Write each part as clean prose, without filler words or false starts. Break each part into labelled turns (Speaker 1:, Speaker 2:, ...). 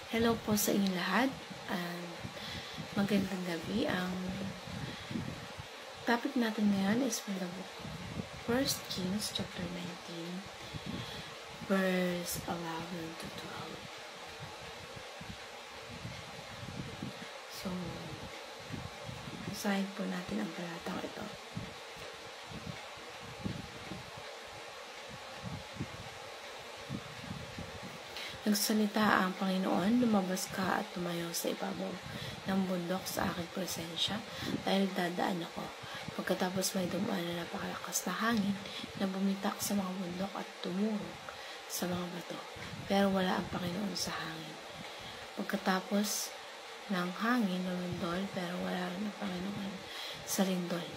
Speaker 1: Hello po sa inyong lahat. Magandang gabi. Ang topic natin ngayon is from the book 1 Kings chapter 19 verse 11 to 12. So, basahin po natin ang talatang ito. Nagsalita ang Panginoon, lumabas ka at tumayo sa ibabaw ng bundok sa aking presensya dahil dadaan ako. Pagkatapos may dumaan na napakalakas na hangin na bumitak sa mga bundok at tumurog sa mga bato. Pero wala ang Panginoon sa hangin. Pagkatapos ng hangin, lumindol, pero wala rin ang Panginoon sa lindol.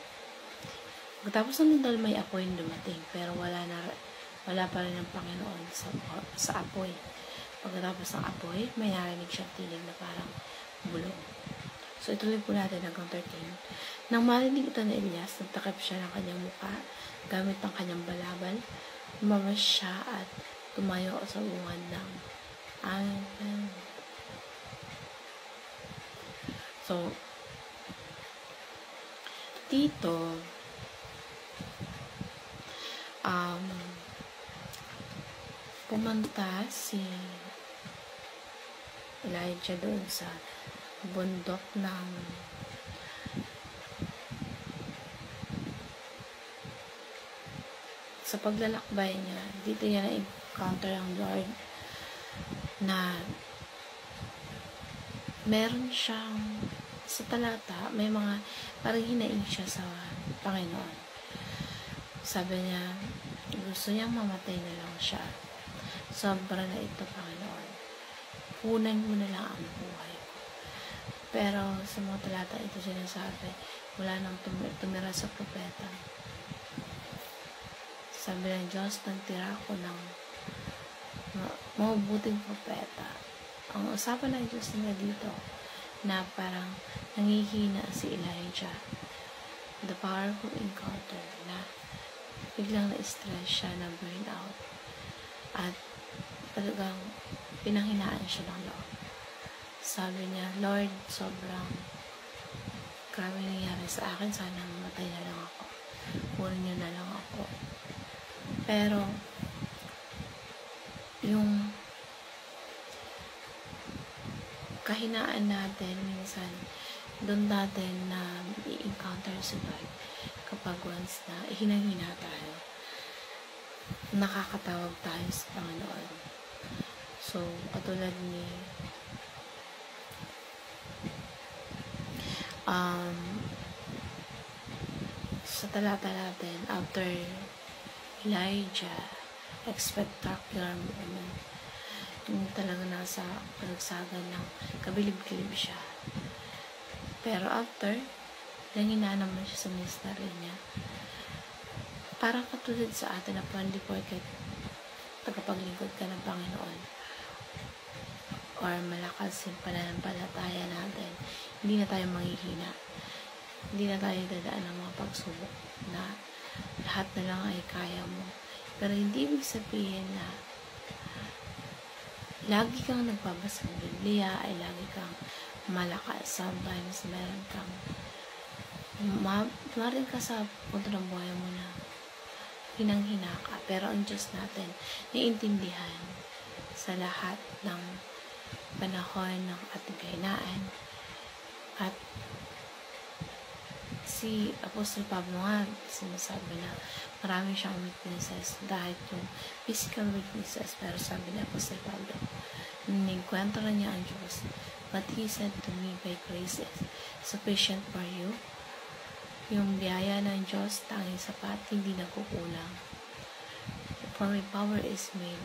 Speaker 1: Pagkatapos ng lindol, may apoy dumating, pero wala pa rin ang Panginoon sa apoy. Pagkatapos ng apoy, may narinig siyang tinig na parang bulong. So, ituloy po natin hanggang 13. Nang marinig ito ni Elias, nagtakip siya ng kanyang muka gamit ng kanyang balabal. Lumabas siya at tumayo sa bungad ng aming. So, dito, pumunta si Elijah doon sa bundok ng sa paglalakbay niya. Dito niya na-encounter ang Lord na meron siyang sa talata, may mga parang hinaing siya sa Panginoon. Sabi niya, gusto niyang mamatay na lang siya. Sobra na ito, Panginoon. Punan mo na lang ang buhay ko. Pero sa mga talata ito sinasabi, wala nang tumira sa propeta. Sabi ng Diyos, nagtira ako ng mabubuting propeta. Ang usapan ng Diyos nila dito, na parang nangihina si Elijah. The powerful encounter na biglang na-stress siya, na burn out. At talagang pinanghinaan siya ng Lord. Sabi niya, Lord, sobrang grabe nangyari sa akin. Sana mamatay na lang ako. Punin niyo na lang ako. Pero, yung kahinaan natin, minsan, doon natin na i-encounter si Lord kapag once na hinahina tayo, nakakatawag tayo sa Panginoon. So, katulad ni sa talata natin, after Elijah, spectacular moment, yung talaga nasa kalagsagan ng kabilib-kilib siya. Pero after, nangina naman siya sa ministry niya. Parang katulad sa atin na hindi porket tagapaglingkod ka ng Panginoon or malakas yung pananampalataya natin, hindi na tayo manghihina. Hindi na tayo dadaan ng mga pagsubok na lahat na lang ay kaya mo. Pero hindi ibig sabihin na lagi kang nagbabasa ng Biblia, ay lagi kang malakas. Sometimes meron kang maaaring ka sa punto ng buhay mo na hinang-hina ka. Pero ang Diyos natin, naiintindihan sa lahat ng panahon ng ating kahinaan. At si Apostle Pablo nga, sinasabi na marami siyang weaknesses dahil yung physical weaknesses. Pero sabi ni Apostle Pablo, nagkwento na niya ang Diyos. But He said to me, by grace is sufficient for you. Yung biyaya ng Diyos, tanging sapat, hindi nagkukulang. For my power is made.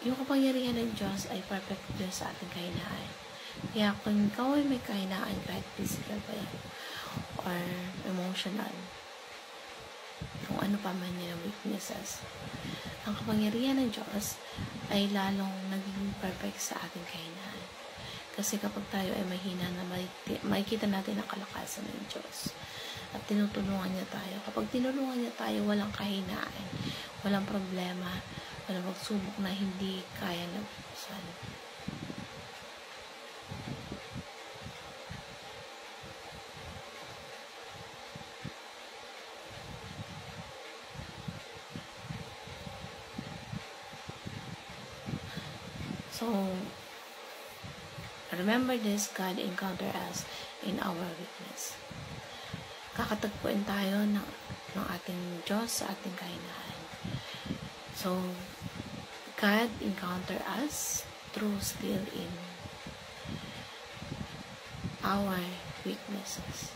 Speaker 1: Yung kapangyarihan ng Diyos ay perfect din sa ating kahinaan. Kaya kung ikaw ay may kahinaan, kahit physical pa yan, or emotional, kung ano pa man yung weaknesses, ang kapangyarihan ng Diyos ay lalong naging perfect sa ating kahinaan. Kasi kapag tayo ay mahina na makikita natin ang kalakasan ng Diyos. At tinutulungan niya tayo. Kapag tinulungan niya tayo, walang kahinaan, walang problema, walang pagsubok na hindi kaya na So, remember this, God encounter us in our weakness. Kakatagpuin tayo ng ating Diyos sa ating kahinaan. So, God encounter us through still in our weaknesses.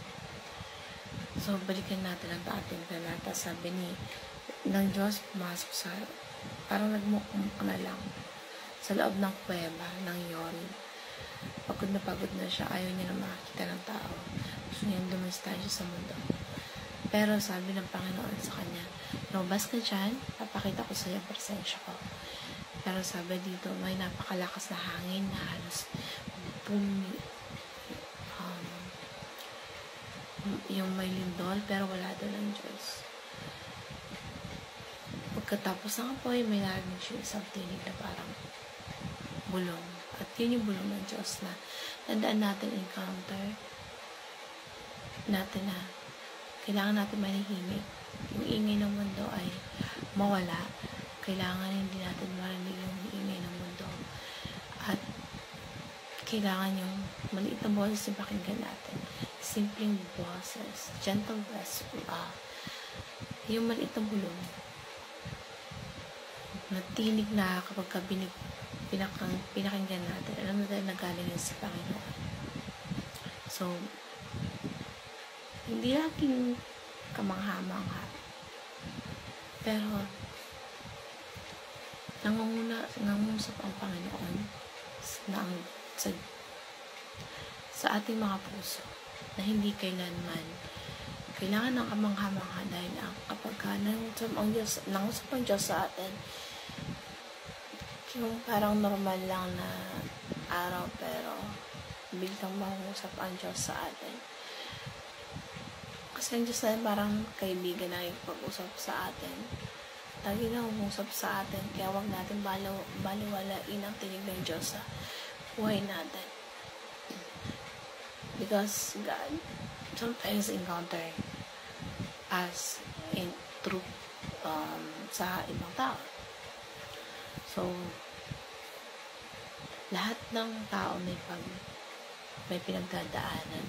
Speaker 1: So, balikan natin ang ating talata. Sabi ng Diyos, pumasok sa, parang nagmukhang na lang sa loob ng kuweba ng Yorin. Pagod na siya, ayaw niya na makakita ng tao. Gusto niya dumistansya sa mundo. Pero sabi ng Panginoon sa kanya, lumabas ka dyan, papakita ko sa iyo ang presensya ko. Pero sabi dito, may napakalakas na hangin na halos yung may lindol, pero wala doon ang Diyos. Pagkatapos ng apoy, may narinig siya isang tinig na parang bulong. At yun yung bulong ng Diyos na tandaan natin encounter natin na kailangan natin manihimik. Yung ingay ng mundo ay mawala. Kailangan hindi natin marinig yung ingay ng mundo. At kailangan yung maliit na boses yung pakinggan natin. Simpleng boses, gentle voice, yung maliit na bulong. Natinig na kapag pinakinggan natin. Alam na tayo nagaling yun sa Panginoon. So, hindi laging kamangha-mangha. Pero, nangungusap ang Panginoon sa ating mga puso na hindi kailanman kailangan ng kamangha-mangha dahil kapag nangusap ang Diyos sa atin, yung parang normal lang na araw pero biglang mangusap ang Diyos sa atin. Kasi ang Diyos na parang kaibigan na pag-usap sa atin. Lagi na umusap sa atin, kaya wag natin baliwalain ang tinig ng Diyos sa buhay natin. Because God sometimes encounter us through sa ibang tao. So, lahat ng tao may pinagdadaanan.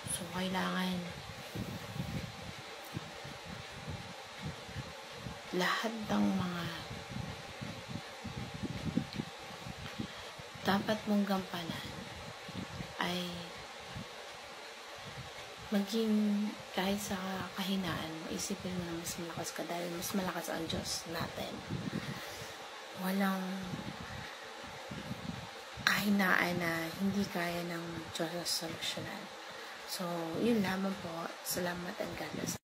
Speaker 1: So, kailangan lahat ng mga dapat mong gampanan ay maging kahit sa kahinaan mo, isipin mo na mas malakas ka dahil mas malakas ang Diyos natin. Walang kahinaan na hindi kaya ng Diyos na solusyonan. So, yun lamang po. Salamat and God bless.